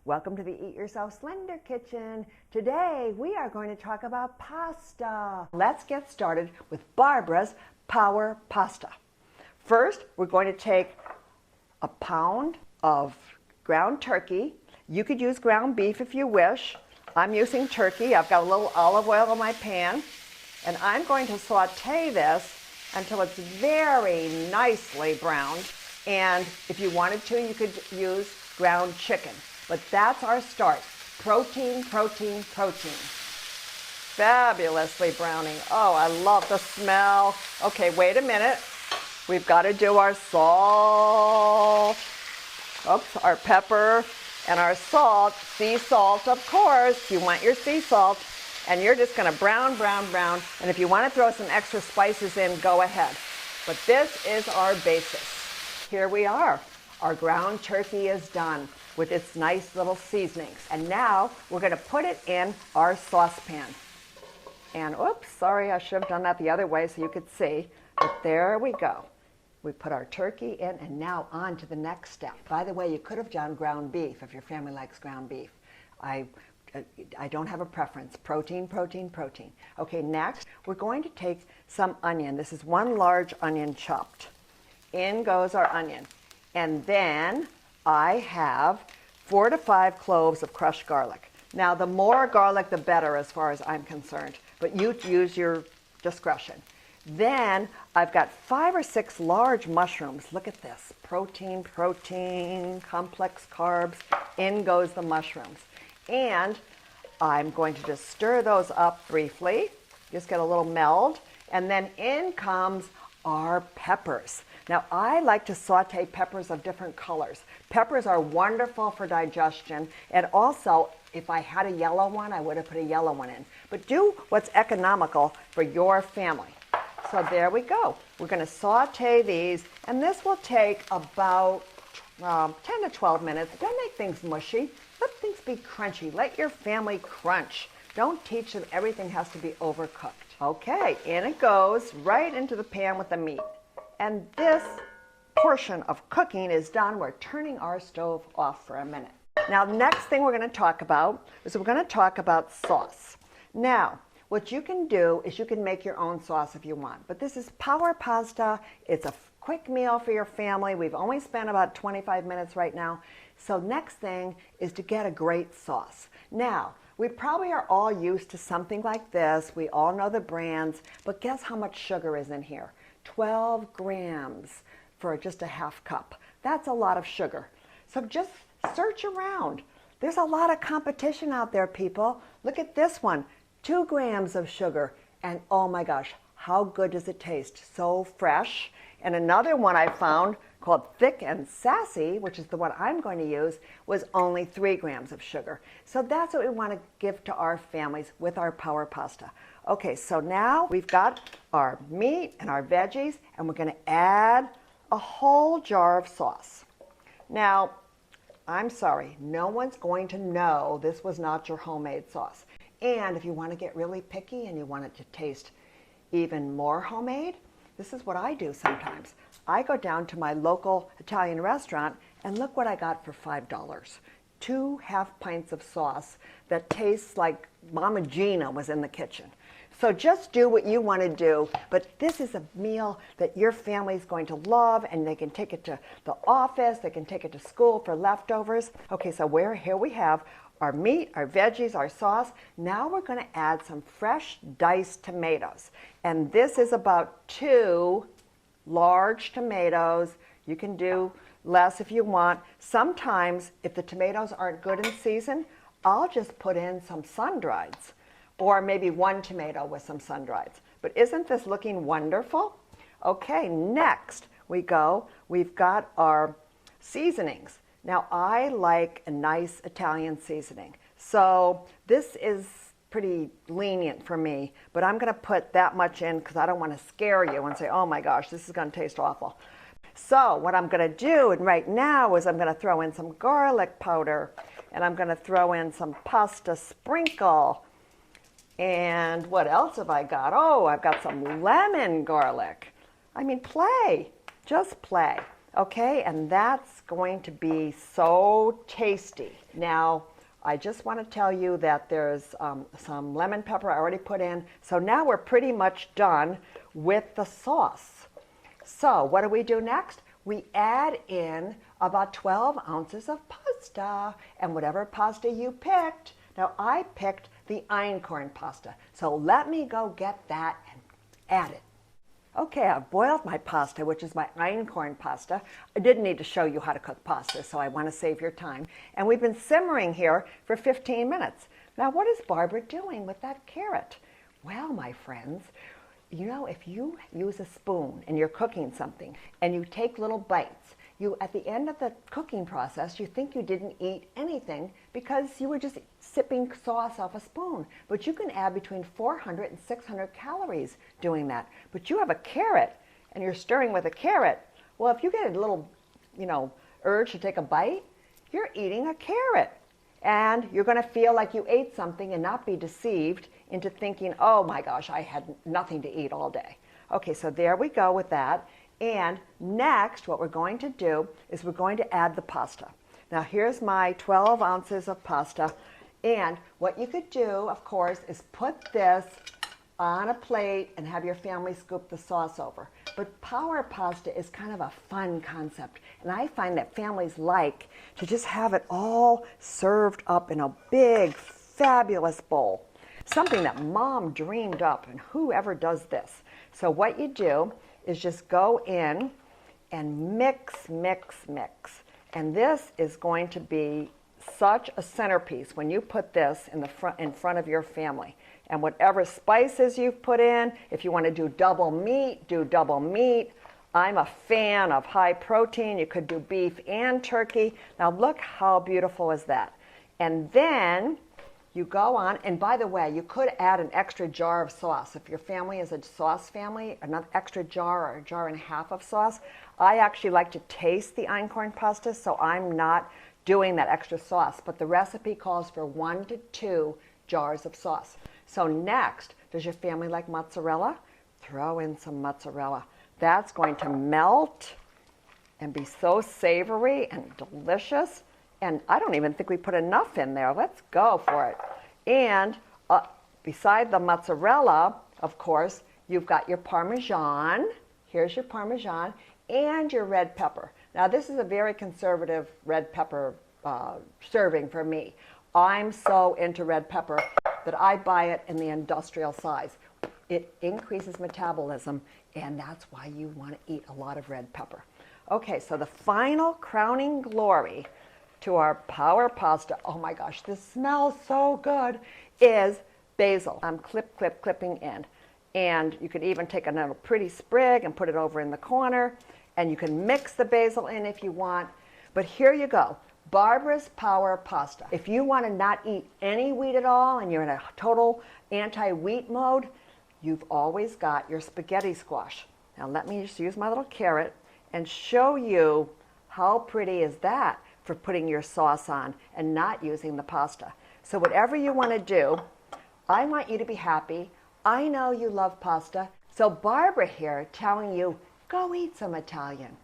Welcome to the Eat Yourself Slender kitchen. Today we are going to talk about pasta. Let's get started with Barbara's Power Pasta. First, we're going to take a pound of ground turkey. You could use ground beef if you wish. I'm using turkey. I've got a little olive oil in my pan, and I'm going to saute this until it's very nicely browned. And if you wanted to, you could use ground chicken. But that's our start. Protein, protein, protein. Fabulously browning. Oh, I love the smell. Okay, wait a minute. We've got to do our salt. Oops, our pepper and our salt. Sea salt, of course. You want your sea salt. And you're just going to brown, brown, brown. And if you want to throw some extra spices in, go ahead. But this is our basis. Here we are. Our ground turkey is done with its nice little seasonings. And now we're going to put it in our saucepan. And oops, sorry, I should have done that the other way so you could see. But there we go. We put our turkey in, and now on to the next step. By the way, you could have done ground beef if your family likes ground beef. I don't have a preference. Protein, protein, protein. Okay, next we're going to take some onion. This is one large onion chopped. In goes our onion. And then I have 4 to 5 cloves of crushed garlic. Now, the more garlic, the better as far as I'm concerned, but you use your discretion. Then I've got 5 or 6 large mushrooms. Look at this. Protein, protein, complex carbs. In goes the mushrooms. And I'm going to just stir those up briefly. Just get a little meld. And then in comes our peppers. Now, I like to saute peppers of different colors. Peppers are wonderful for digestion, and also, if I had a yellow one, I would have put a yellow one in. But do what's economical for your family. So there we go. We're going to saute these, and this will take about 10 to 12 minutes. Don't make things mushy. Let things be crunchy. Let your family crunch. Don't teach them everything has to be overcooked. Okay, in it goes, right into the pan with the meat. And this portion of cooking is done. We're turning our stove off for a minute. Now, the next thing we're going to talk about is we're going to talk about sauce. Now, what you can do is you can make your own sauce if you want. But this is Power Pasta. It's a quick meal for your family. We've only spent about 25 minutes right now. So next thing is to get a great sauce. Now, we probably are all used to something like this. We all know the brands. But guess how much sugar is in here? 12 grams for just a half cup. That's a lot of sugar. So just search around. There's a lot of competition out there, people. Look at this one, 2 grams of sugar. And oh my gosh, how good does it taste? So fresh. And another one I found called Thick and Sassy, which is the one I'm going to use, was only 3 grams of sugar. So that's what we want to give to our families with our Power Pasta. Okay, so now we've got our meat and our veggies, and we're going to add a whole jar of sauce. Now, I'm sorry, no one's going to know this was not your homemade sauce. And if you want to get really picky and you want it to taste even more homemade, this is what I do sometimes. I go down to my local Italian restaurant and look what I got for $5. 2 half pints of sauce that tastes like Mama Gina was in the kitchen. So just do what you want to do, but this is a meal that your family's going to love, and they can take it to the office, they can take it to school for leftovers. Okay, so here we have our meat, our veggies, our sauce. Now we're going to add some fresh diced tomatoes. And this is about 2 large tomatoes. You can do less if you want. Sometimes, if the tomatoes aren't good in season, I'll just put in some sun-drieds, or maybe 1 tomato with some sun-drieds. But isn't this looking wonderful? Okay, next we've got our seasonings. Now, I like a nice Italian seasoning. So this is pretty lenient for me, but I'm going to put that much in because I don't want to scare you and say, oh my gosh, this is going to taste awful. So what I'm going to do right now is I'm going to throw in some garlic powder, and I'm going to throw in some pasta sprinkle. And what else have I got? Oh, I've got some lemon garlic. I mean, play. Just play. Okay, and that's going to be so tasty. Now, I just want to tell you that there's some lemon pepper I already put in. So now we're pretty much done with the sauce. So what do we do next? We add in about 12 ounces of pasta, and whatever pasta you picked. Now I picked the einkorn pasta. So let me go get that and add it. Okay, I've boiled my pasta, which is my einkorn pasta. I didn't need to show you how to cook pasta, so I want to save your time. And we've been simmering here for 15 minutes. Now, what is Barbara doing with that carrot? Well, my friends, you know, if you use a spoon and you're cooking something and you take little bites, at the end of the cooking process, you think you didn't eat anything because you were just sipping sauce off a spoon. But you can add between 400 and 600 calories doing that. But you have a carrot and you're stirring with a carrot. Well, if you get a little, urge to take a bite, you're eating a carrot. And you're going to feel like you ate something and not be deceived into thinking, oh my gosh, I had nothing to eat all day. Okay, so there we go with that. And next, what we're going to do is we're going to add the pasta. Now, here's my 12 ounces of pasta. And what you could do, of course, is put this on a plate and have your family scoop the sauce over. But power pasta is kind of a fun concept. And I find that families like to just have it all served up in a big, fabulous bowl. Something that mom dreamed up, and whoever does this. So what you do is just go in and mix, mix, mix. And this is going to be such a centerpiece when you put this in front of your family. And whatever spices you've put in, if you want to do double meat, do double meat. I'm a fan of high protein. You could do beef and turkey. Now look how beautiful is that. And then you go on, and by the way, you could add an extra jar of sauce. If your family is a sauce family, another extra jar or a jar and a half of sauce. I actually like to taste the einkorn pasta, so I'm not doing that extra sauce. But the recipe calls for 1 to 2 jars of sauce. So next, does your family like mozzarella? Throw in some mozzarella. That's going to melt and be so savory and delicious. And I don't even think we put enough in there. Let's go for it. And beside the mozzarella, of course, you've got your Parmesan. Here's your Parmesan and your red pepper. Now, this is a very conservative red pepper serving for me. I'm so into red pepper that I buy it in the industrial size. It increases metabolism, and that's why you want to eat a lot of red pepper. Okay, so the final crowning glory to our power pasta, oh my gosh, this smells so good, is basil. I'm clipping in. And you could even take another pretty sprig and put it over in the corner, and you can mix the basil in if you want. But here you go, Barbara's Power Pasta. If you want to not eat any wheat at all and you're in a total anti-wheat mode, you've always got your spaghetti squash. Now let me just use my little carrot and show you how pretty is that for putting your sauce on and not using the pasta. So whatever you want to do, I want you to be happy. I know you love pasta. So Barbara here telling you, go eat some Italian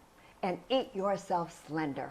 and eat yourself slender.